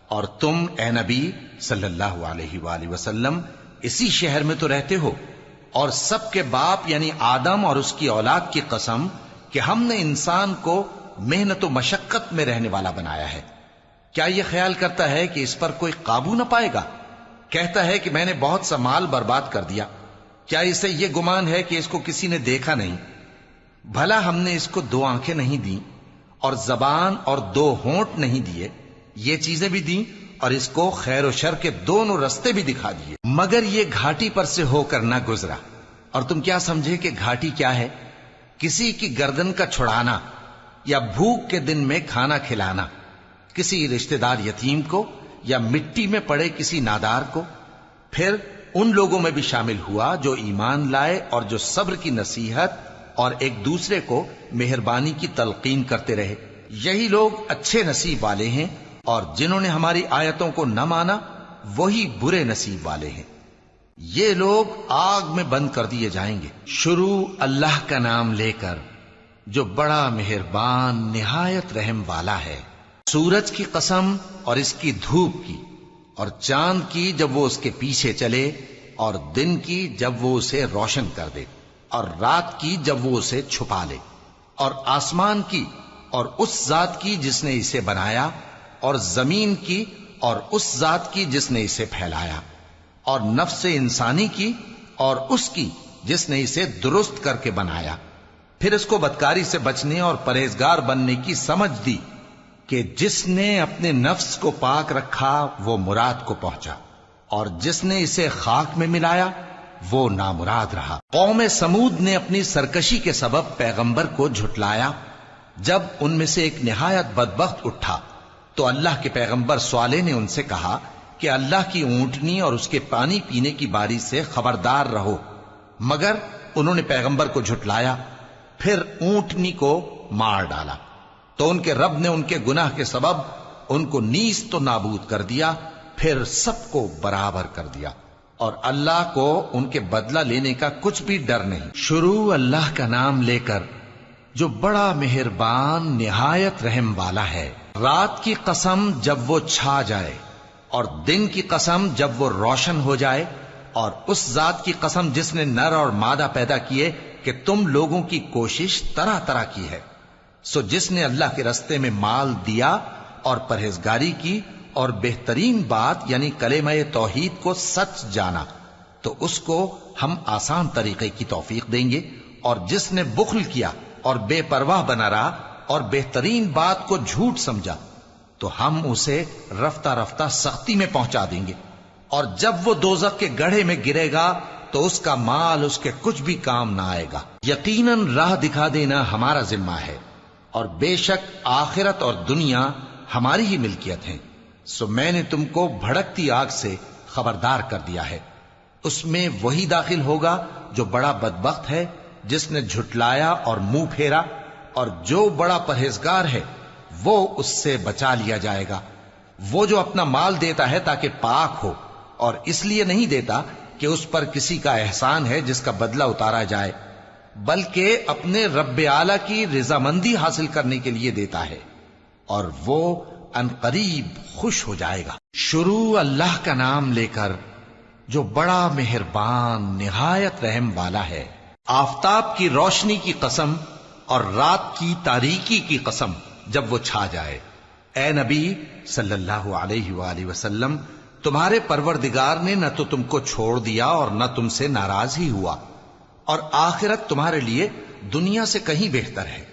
اور تم اے نبی صلی اللہ علیہ وآلہ وسلم اسی شہر میں تو رہتے ہو، اور سب کے باپ یعنی آدم اور اس کی اولاد کی قسم کہ ہم نے انسان کو محنت و مشقت میں رہنے والا بنایا ہے۔ کیا یہ خیال کرتا ہے کہ اس پر کوئی قابو نہ پائے گا؟ کہتا ہے کہ میں نے بہت سا مال برباد کر دیا۔ کیا اسے یہ گمان ہے کہ اس کو کسی نے دیکھا نہیں؟ بھلا ہم نے اس کو 2 آنکھیں نہیں دیں اور زبان اور 2 ہونٹ نہیں دیے؟ یہ چیزیں بھی دیں اور اس کو خیر و شر کے دونوں رستے بھی دکھا دیے، مگر یہ گھاٹی پر سے ہو کر نہ گزرا۔ اور تم کیا سمجھے کہ گھاٹی کیا ہے؟ کسی کی گردن کا چھڑانا، یا بھوک کے دن میں کھانا کھلانا، کسی رشتہ دار یتیم کو، یا مٹی میں پڑے کسی نادار کو۔ پھر ان لوگوں میں بھی شامل ہوا جو ایمان لائے اور جو صبر کی نصیحت اور ایک دوسرے کو مہربانی کی تلقین کرتے رہے۔ یہی لوگ اچھے نصیب والے ہیں، اور جنہوں نے ہماری آیتوں کو نہ مانا وہی برے نصیب والے ہیں۔ یہ لوگ آگ میں بند کر دیے جائیں گے۔ شروع اللہ کا نام لے کر جو بڑا مہربان نہایت رحم والا ہے۔ سورج کی قسم اور اس کی دھوپ کی، اور چاند کی جب وہ اس کے پیچھے چلے، اور دن کی جب وہ اسے روشن کر دے، اور رات کی جب وہ اسے چھپا لے، اور آسمان کی اور اس ذات کی جس نے اسے بنایا، اور زمین کی اور اس ذات کی جس نے اسے پھیلایا، اور نفس انسانی کی اور اس کی جس نے اسے درست کر کے بنایا۔ پھر اس کو بدکاری سے بچنے اور پرہیزگار بننے کی سمجھ دی کہ جس نے اپنے نفس کو پاک رکھا وہ مراد کو پہنچا، اور جس نے اسے خاک میں ملایا وہ نامراد رہا۔ قوم سمود نے اپنی سرکشی کے سبب پیغمبر کو جھٹلایا۔ جب ان میں سے ایک نہایت بدبخت اٹھا تو اللہ کے پیغمبر صالح نے ان سے کہا کہ اللہ کی اونٹنی اور اس کے پانی پینے کی باری سے خبردار رہو، مگر انہوں نے پیغمبر کو جھٹلایا، پھر اونٹنی کو مار ڈالا تو ان کے رب نے ان کے گناہ کے سبب ان کو نیست و نابود کر دیا، پھر سب کو برابر کر دیا، اور اللہ کو ان کے بدلہ لینے کا کچھ بھی ڈر نہیں۔ شروع اللہ کا نام لے کر جو بڑا مہربان نہایت رحم والا ہے۔ رات کی قسم جب وہ چھا جائے، اور دن کی قسم جب وہ روشن ہو جائے، اور اس ذات کی قسم جس نے نر اور مادہ پیدا کیے کہ تم لوگوں کی کوشش طرح طرح کی ہے۔ سو جس نے اللہ کے رستے میں مال دیا اور پرہیزگاری کی اور بہترین بات یعنی کلمہ توحید کو سچ جانا، تو اس کو ہم آسان طریقے کی توفیق دیں گے، اور جس نے بخل کیا اور بے پرواہ بنا رہا اور بہترین بات کو جھوٹ سمجھا، تو ہم اسے رفتہ رفتہ سختی میں پہنچا دیں گے، اور جب وہ دوزخ کے گڑھے میں گرے گا تو اس کا مال اس کے کچھ بھی کام نہ آئے گا۔ یقیناً راہ دکھا دینا ہمارا ذمہ ہے، اور بے شک آخرت اور دنیا ہماری ہی ملکیت ہیں۔ سو میں نے تم کو بھڑکتی آگ سے خبردار کر دیا ہے، اس میں وہی داخل ہوگا جو بڑا بدبخت ہے، جس نے جھٹلایا اور منہ پھیرا، اور جو بڑا پرہیزگار ہے وہ اس سے بچا لیا جائے گا۔ وہ جو اپنا مال دیتا ہے تاکہ پاک ہو، اور اس لیے نہیں دیتا کہ اس پر کسی کا احسان ہے جس کا بدلہ اتارا جائے، بلکہ اپنے رب اعلی کی رضامندی حاصل کرنے کے لیے دیتا ہے، اور وہ ان قریب خوش ہو جائے گا۔ شروع اللہ کا نام لے کر جو بڑا مہربان نہایت رحم والا ہے۔ آفتاب کی روشنی کی قسم اور رات کی تاریکی کی قسم جب وہ چھا جائے۔ اے نبی صلی اللہ علیہ وآلہ وسلم، تمہارے پروردگار نے نہ تو تم کو چھوڑ دیا اور نہ تم سے ناراض ہی ہوا، اور آخرت تمہارے لیے دنیا سے کہیں بہتر ہے،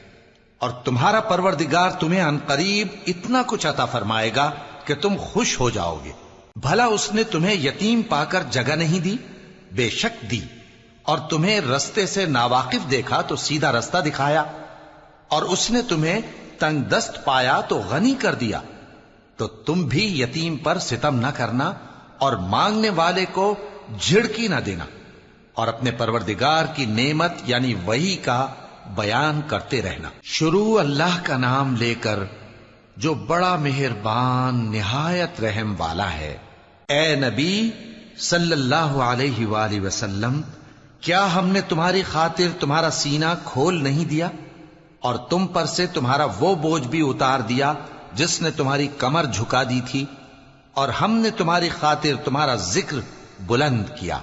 اور تمہارا پروردگار تمہیں عنقریب اتنا کچھ عطا فرمائے گا کہ تم خوش ہو جاؤ گے۔ بھلا اس نے تمہیں یتیم پا کر جگہ نہیں دی؟ بے شک دی، اور تمہیں رستے سے ناواقف دیکھا تو سیدھا رستہ دکھایا، اور اس نے تمہیں تنگ دست پایا تو غنی کر دیا۔ تو تم بھی یتیم پر ستم نہ کرنا، اور مانگنے والے کو جھڑکی نہ دینا، اور اپنے پروردگار کی نعمت یعنی وحی کا بیان کرتے رہنا۔ شروع اللہ کا نام لے کر جو بڑا مہربان نہایت رحم والا ہے۔ اے نبی صلی اللہ علیہ وآلہ وسلم، کیا ہم نے تمہاری خاطر تمہارا سینہ کھول نہیں دیا، اور تم پر سے تمہارا وہ بوجھ بھی اتار دیا جس نے تمہاری کمر جھکا دی تھی، اور ہم نے تمہاری خاطر تمہارا ذکر بلند کیا۔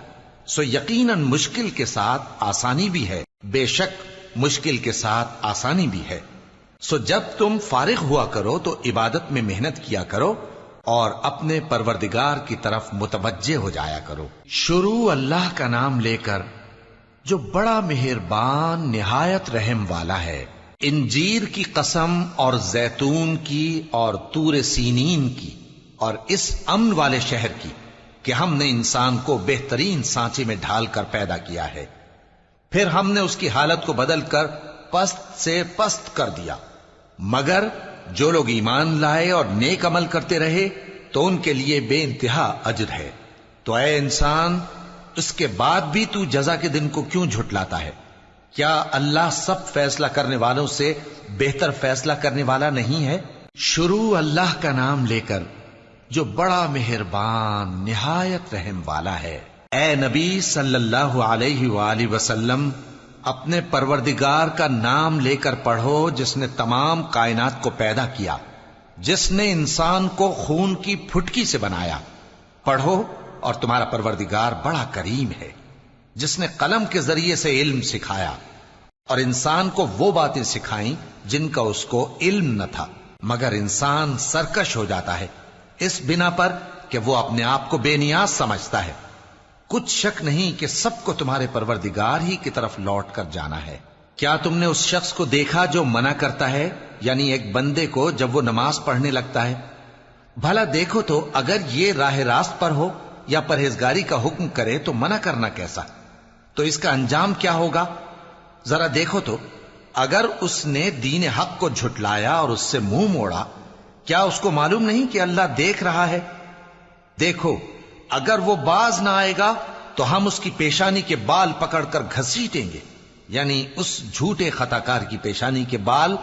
سو یقیناً مشکل کے ساتھ آسانی بھی ہے، بے شک مشکل کے ساتھ آسانی بھی ہے۔ سو جب تم فارغ ہوا کرو تو عبادت میں محنت کیا کرو، اور اپنے پروردگار کی طرف متوجہ ہو جایا کرو۔ شروع اللہ کا نام لے کر جو بڑا مہربان نہایت رحم والا ہے۔ انجیر کی قسم، اور زیتون کی، اور طور سینین کی، اور اس امن والے شہر کی کہ ہم نے انسان کو بہترین سانچے میں ڈھال کر پیدا کیا ہے، پھر ہم نے اس کی حالت کو بدل کر پست سے پست کر دیا، مگر جو لوگ ایمان لائے اور نیک عمل کرتے رہے تو ان کے لیے بے انتہا اجر ہے۔ تو اے انسان، اس کے بعد بھی تو جزا کے دن کو کیوں جھٹلاتا ہے؟ کیا اللہ سب فیصلہ کرنے والوں سے بہتر فیصلہ کرنے والا نہیں ہے؟ شروع اللہ کا نام لے کر جو بڑا مہربان نہایت رحم والا ہے۔ اے نبی صلی اللہ علیہ وآلہ وسلم، اپنے پروردگار کا نام لے کر پڑھو جس نے تمام کائنات کو پیدا کیا، جس نے انسان کو خون کی پھٹکی سے بنایا۔ پڑھو، اور تمہارا پروردگار بڑا کریم ہے، جس نے قلم کے ذریعے سے علم سکھایا، اور انسان کو وہ باتیں سکھائیں جن کا اس کو علم نہ تھا، مگر انسان سرکش ہو جاتا ہے اس بنا پر کہ وہ اپنے آپ کو بے نیاز سمجھتا ہے۔ کچھ شک نہیں کہ سب کو تمہارے پروردگار ہی کی طرف لوٹ کر جانا ہے۔ کیا تم نے اس شخص کو دیکھا جو منع کرتا ہے، یعنی ایک بندے کو جب وہ نماز پڑھنے لگتا ہے؟ بھلا دیکھو تو اگر یہ راہ راست پر ہو یا پرہیزگاری کا حکم کرے تو منع کرنا کیسا؟ تو اس کا انجام کیا ہوگا؟ ذرا دیکھو تو اگر اس نے دین حق کو جھٹلایا اور اس سے منہ موڑا، کیا اس کو معلوم نہیں کہ اللہ دیکھ رہا ہے؟ دیکھو اگر وہ باز نہ آئے گا تو ہم اس کی پیشانی کے بال پکڑ کر گھسیٹیں گے، یعنی اس جھوٹے خطا کار کی پیشانی کے بال،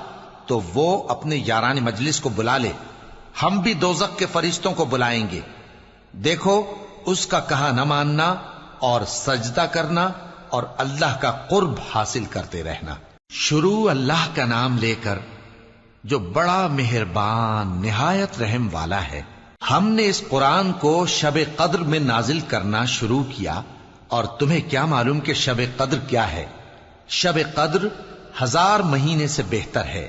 تو وہ اپنے یاران مجلس کو بلا لے، ہم بھی دوزخ کے فرشتوں کو بلائیں گے۔ دیکھو اس کا کہا نہ ماننا اور سجدہ کرنا اور اللہ کا قرب حاصل کرتے رہنا۔ شروع اللہ کا نام لے کر جو بڑا مہربان نہایت رحم والا ہے۔ ہم نے اس قرآن کو شب قدر میں نازل کرنا شروع کیا، اور تمہیں کیا معلوم کہ شب قدر کیا ہے؟ شب قدر 1000 مہینے سے بہتر ہے۔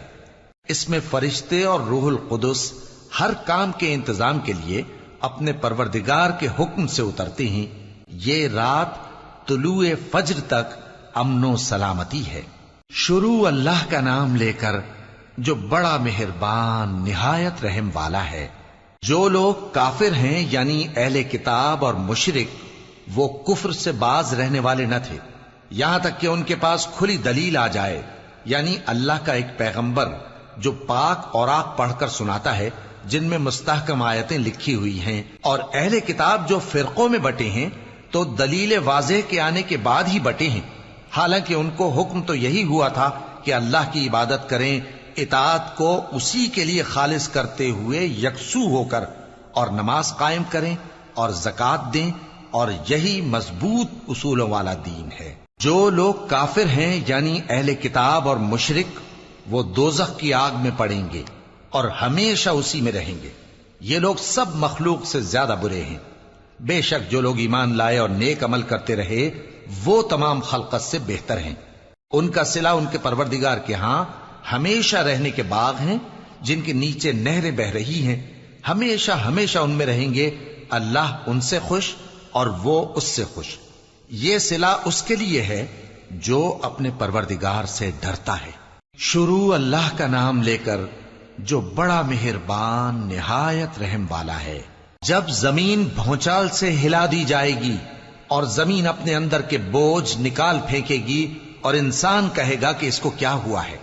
اس میں فرشتے اور روح القدس ہر کام کے انتظام کے لیے اپنے پروردگار کے حکم سے اترتے ہیں۔ یہ رات طلوع فجر تک امن و سلامتی ہے۔ شروع اللہ کا نام لے کر جو بڑا مہربان نہایت رحم والا ہے۔ جو لوگ کافر ہیں یعنی اہل کتاب اور مشرک، وہ کفر سے باز رہنے والے نہ تھے یہاں تک کہ ان کے پاس کھلی دلیل آ جائے، یعنی اللہ کا ایک پیغمبر جو پاک اوراق پڑھ کر سناتا ہے جن میں مستحکم آیتیں لکھی ہوئی ہیں، اور اہل کتاب جو فرقوں میں بٹے ہیں تو دلیل واضح کے آنے کے بعد ہی بٹے ہیں، حالانکہ ان کو حکم تو یہی ہوا تھا کہ اللہ کی عبادت کریں، اطاعت کو اسی کے لیے خالص کرتے ہوئے یکسو ہو کر، اور نماز قائم کریں اور زکوٰۃ دیں، اور یہی مضبوط اصولوں والا دین ہے۔ جو لوگ کافر ہیں یعنی اہل کتاب اور مشرک، وہ دوزخ کی آگ میں پڑیں گے اور ہمیشہ اسی میں رہیں گے۔ یہ لوگ سب مخلوق سے زیادہ برے ہیں۔ بے شک جو لوگ ایمان لائے اور نیک عمل کرتے رہے وہ تمام خلقت سے بہتر ہیں۔ ان کا صلہ ان کے پروردگار کے ہاں ہمیشہ رہنے کے باغ ہیں جن کے نیچے نہریں بہ رہی ہیں، ہمیشہ ہمیشہ ان میں رہیں گے۔ اللہ ان سے خوش اور وہ اس سے خوش۔ یہ صلہ اس کے لیے ہے جو اپنے پروردگار سے ڈرتا ہے۔ شروع اللہ کا نام لے کر جو بڑا مہربان نہایت رحم والا ہے۔ جب زمین بھونچال سے ہلا دی جائے گی اور زمین اپنے اندر کے بوجھ نکال پھینکے گی اور انسان کہے گا کہ اس کو کیا ہوا ہے،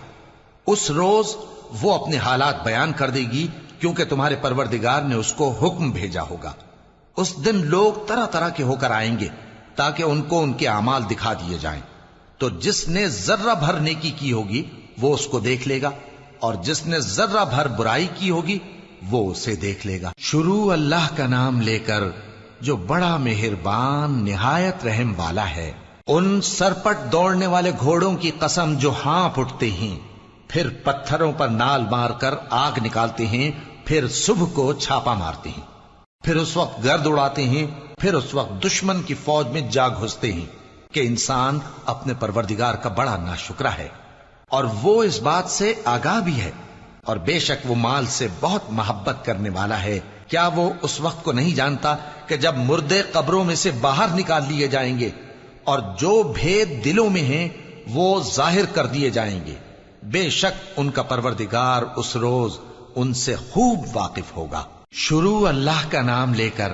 اس روز وہ اپنے حالات بیان کر دے گی، کیونکہ تمہارے پروردگار نے اس کو حکم بھیجا ہوگا۔ اس دن لوگ طرح طرح کے ہو کر آئیں گے تاکہ ان کو ان کے اعمال دکھا دیے جائیں، تو جس نے ذرہ بھر نیکی کی ہوگی وہ اس کو دیکھ لے گا، اور جس نے ذرہ بھر برائی کی ہوگی وہ اسے دیکھ لے گا۔ شروع اللہ کا نام لے کر جو بڑا مہربان نہایت رحم والا ہے۔ ان سرپٹ دوڑنے والے گھوڑوں کی قسم جو ہانپ اٹھتے ہیں، پھر پتھروں پر نال مار کر آگ نکالتے ہیں، پھر صبح کو چھاپا مارتے ہیں، پھر اس وقت گرد اڑاتے ہیں، پھر اس وقت دشمن کی فوج میں جا گھستے ہیں کہ انسان اپنے پروردگار کا بڑا ناشکرا ہے، اور وہ اس بات سے آگاہ بھی ہے، اور بے شک وہ مال سے بہت محبت کرنے والا ہے۔ کیا وہ اس وقت کو نہیں جانتا کہ جب مردے قبروں میں سے باہر نکال لیے جائیں گے اور جو بھید دلوں میں ہیں وہ ظاہر کر دیے جائیں گے، بے شک ان کا پروردگار اس روز ان سے خوب واقف ہوگا۔ شروع اللہ کا نام لے کر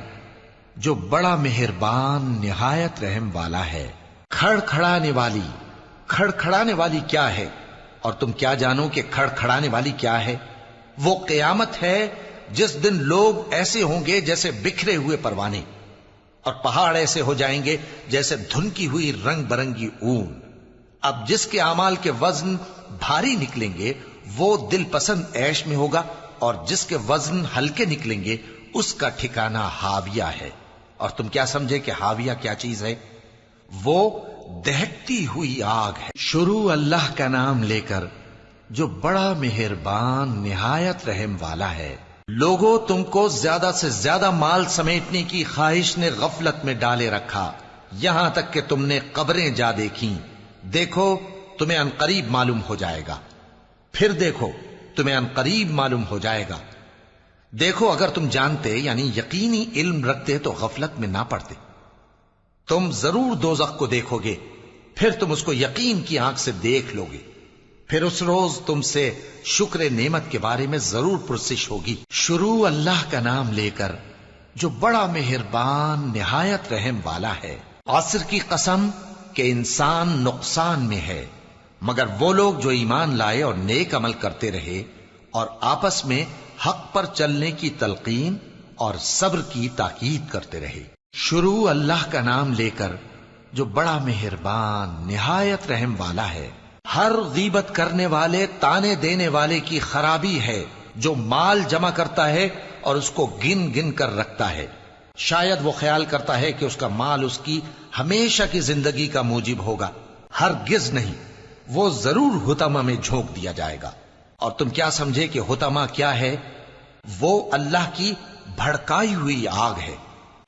جو بڑا مہربان نہایت رحم والا ہے۔ کھڑکھڑانے والی، کھڑکھڑانے والی کیا ہے؟ اور تم کیا جانو کہ کھڑکھڑانے والی کیا ہے؟ وہ قیامت ہے جس دن لوگ ایسے ہوں گے جیسے بکھرے ہوئے پروانے، اور پہاڑ ایسے ہو جائیں گے جیسے دھنکی ہوئی رنگ برنگی اون۔ اب جس کے اعمال کے وزن بھاری نکلیں گے وہ دل پسند عیش میں ہوگا، اور جس کے وزن ہلکے نکلیں گے اس کا ٹھکانہ ہاویہ ہے۔ اور تم کیا سمجھے کہ ہاویہ کیا چیز ہے؟ وہ دہکتی ہوئی آگ ہے۔ شروع اللہ کا نام لے کر جو بڑا مہربان نہایت رحم والا ہے۔ لوگوں، تم کو زیادہ سے زیادہ مال سمیٹنے کی خواہش نے غفلت میں ڈالے رکھا، یہاں تک کہ تم نے قبریں جا دیکھیں۔ دیکھو تمہیں عنقریب معلوم ہو جائے گا، پھر دیکھو تمہیں عنقریب معلوم ہو جائے گا۔ دیکھو اگر تم جانتے یعنی یقینی علم رکھتے تو غفلت میں نہ پڑتے۔ تم ضرور دوزخ کو دیکھو گے، پھر تم اس کو یقین کی آنکھ سے دیکھ لو گے، پھر اس روز تم سے شکر نعمت کے بارے میں ضرور پرسش ہوگی۔ شروع اللہ کا نام لے کر جو بڑا مہربان نہایت رحم والا ہے۔ عصر کی قسم کہ انسان نقصان میں ہے مگر وہ لوگ جو ایمان لائے اور نیک عمل کرتے رہے اور آپس میں حق پر چلنے کی تلقین اور صبر کی تاکید کرتے رہے۔ شروع اللہ کا نام لے کر جو بڑا مہربان نہایت رحم والا ہے۔ ہر غیبت کرنے والے تانے دینے والے کی خرابی ہے جو مال جمع کرتا ہے اور اس کو گن گن کر رکھتا ہے، شاید وہ خیال کرتا ہے کہ اس کا مال اس کی ہمیشہ کی زندگی کا موجب ہوگا، ہرگز نہیں، وہ ضرور حطمہ میں جھونک دیا جائے گا۔ اور تم کیا سمجھے کہ حطمہ کیا ہے؟ وہ اللہ کی بھڑکائی ہوئی آگ ہے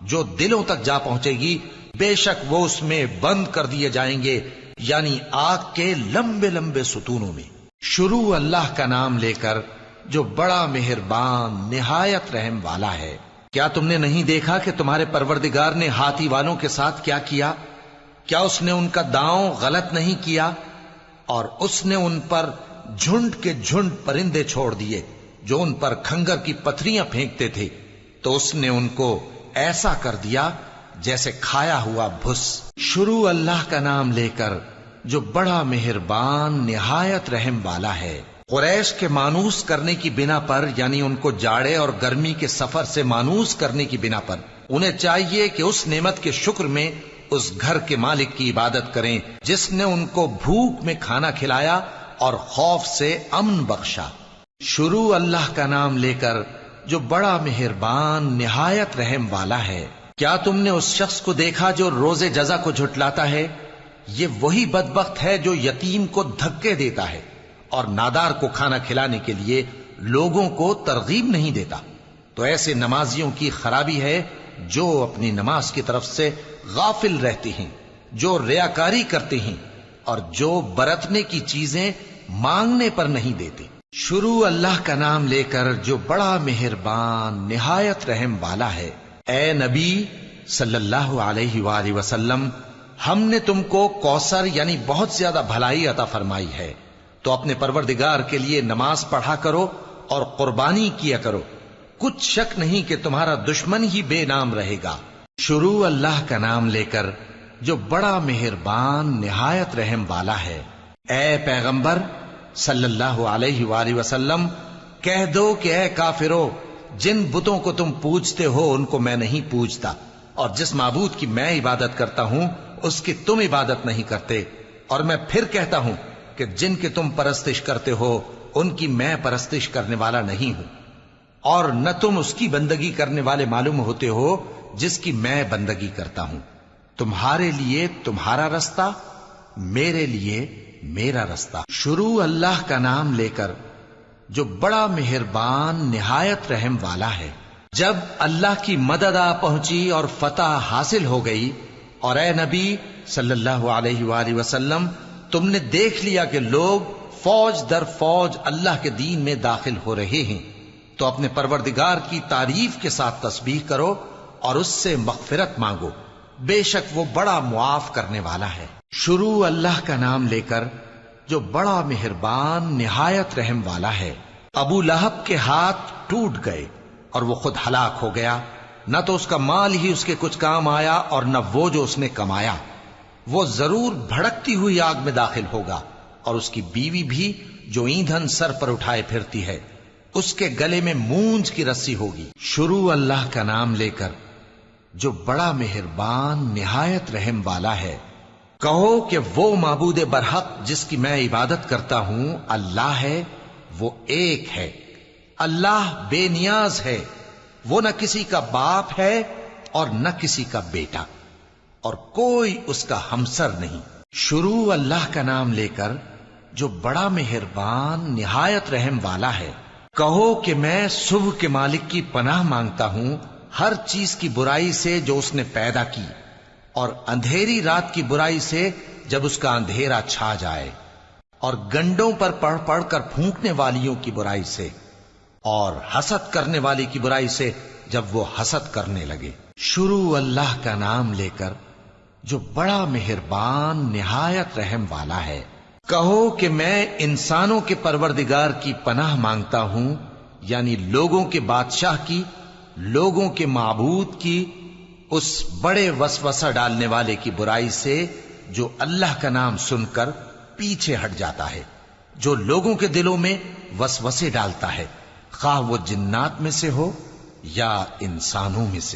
جو دلوں تک جا پہنچے گی، بے شک وہ اس میں بند کر دیے جائیں گے، یعنی آگ کے لمبے لمبے ستونوں میں۔ شروع اللہ کا نام لے کر جو بڑا مہربان نہایت رحم والا ہے۔ کیا تم نے نہیں دیکھا کہ تمہارے پروردگار نے ہاتھی والوں کے ساتھ کیا کیا؟ کیا اس نے ان کا داؤں غلط نہیں کیا؟ اور اس نے ان پر جھنڈ کے جھنڈ پرندے چھوڑ دیے جو ان پر کھنگر کی پتھریاں پھینکتے تھے، تو اس نے ان کو ایسا کر دیا جیسے کھایا ہوا بھس۔ شروع اللہ کا نام لے کر جو بڑا مہربان نہایت رحم والا ہے۔ قریش کے مانوس کرنے کی بنا پر، یعنی ان کو جاڑے اور گرمی کے سفر سے مانوس کرنے کی بنا پر، انہیں چاہیے کہ اس نعمت کے شکر میں اس گھر کے مالک کی عبادت کریں جس نے ان کو بھوک میں کھانا کھلایا اور خوف سے امن بخشا۔ شروع اللہ کا نام لے کر جو بڑا مہربان نہایت رحم والا ہے۔ کیا تم نے اس شخص کو دیکھا جو روز جزا کو جھٹلاتا ہے؟ یہ وہی بدبخت ہے جو یتیم کو دھکے دیتا ہے اور نادار کو کھانا کھلانے کے لیے لوگوں کو ترغیب نہیں دیتا۔ تو ایسے نمازیوں کی خرابی ہے جو اپنی نماز کی طرف سے غافل رہتے ہیں، جو ریاکاری کرتے ہیں اور جو برتنے کی چیزیں مانگنے پر نہیں دیتے۔ شروع اللہ کا نام لے کر جو بڑا مہربان نہایت رحم والا ہے۔ اے نبی صلی اللہ علیہ وآلہ وسلم، ہم نے تم کو کوثر یعنی بہت زیادہ بھلائی عطا فرمائی ہے، تو اپنے پروردگار کے لیے نماز پڑھا کرو اور قربانی کیا کرو، کچھ شک نہیں کہ تمہارا دشمن ہی بے نام رہے گا۔ شروع اللہ کا نام لے کر جو بڑا مہربان نہایت رحم والا ہے۔ اے پیغمبر صلی اللہ علیہ وآلہ وسلم، کہہ دو کہ اے کافرو، جن بتوں کو تم پوجتے ہو ان کو میں نہیں پوجتا، اور جس معبود کی میں عبادت کرتا ہوں اس کی تم عبادت نہیں کرتے، اور میں پھر کہتا ہوں کہ جن کی تم پرستش کرتے ہو ان کی میں پرستش کرنے والا نہیں ہوں، اور نہ تم اس کی بندگی کرنے والے معلوم ہوتے ہو جس کی میں بندگی کرتا ہوں۔ تمہارے لیے تمہارا رستہ، میرے لیے میرا رستہ۔ شروع اللہ کا نام لے کر جو بڑا مہربان نہایت رحم والا ہے۔ جب اللہ کی مدد آ پہنچی اور فتح حاصل ہو گئی، اور اے نبی صلی اللہ علیہ وآلہ وسلم، تم نے دیکھ لیا کہ لوگ فوج در فوج اللہ کے دین میں داخل ہو رہے ہیں، تو اپنے پروردگار کی تعریف کے ساتھ تسبیح کرو اور اس سے مغفرت مانگو، بے شک وہ بڑا معاف کرنے والا ہے۔ شروع اللہ کا نام لے کر جو بڑا مہربان نہایت رحم والا ہے۔ ابو لہب کے ہاتھ ٹوٹ گئے اور وہ خود ہلاک ہو گیا، نہ تو اس کا مال ہی اس کے کچھ کام آیا اور نہ وہ جو اس نے کمایا۔ وہ ضرور بھڑکتی ہوئی آگ میں داخل ہوگا، اور اس کی بیوی بھی جو ایندھن سر پر اٹھائے پھرتی ہے، اس کے گلے میں مونج کی رسی ہوگی۔ شروع اللہ کا نام لے کر جو بڑا مہربان نہایت رحم والا ہے۔ کہو کہ وہ معبود برحق جس کی میں عبادت کرتا ہوں اللہ ہے، وہ ایک ہے، اللہ بے نیاز ہے، وہ نہ کسی کا باپ ہے اور نہ کسی کا بیٹا، اور کوئی اس کا ہمسر نہیں۔ شروع اللہ کا نام لے کر جو بڑا مہربان نہایت رحم والا ہے۔ کہو کہ میں صبح کے مالک کی پناہ مانگتا ہوں ہر چیز کی برائی سے جو اس نے پیدا کی، اور اندھیری رات کی برائی سے جب اس کا اندھیرا چھا جائے، اور گنڈوں پر پڑھ پڑھ کر پھونکنے والیوں کی برائی سے، اور حسد کرنے والی کی برائی سے جب وہ حسد کرنے لگے۔ شروع اللہ کا نام لے کر جو بڑا مہربان نہایت رحم والا ہے۔ کہو کہ میں انسانوں کے پروردگار کی پناہ مانگتا ہوں، یعنی لوگوں کے بادشاہ کی، لوگوں کے معبود کی، اس بڑے وسوسہ ڈالنے والے کی برائی سے جو اللہ کا نام سن کر پیچھے ہٹ جاتا ہے، جو لوگوں کے دلوں میں وسوسے ڈالتا ہے، خواہ وہ جنات میں سے ہو یا انسانوں میں سے۔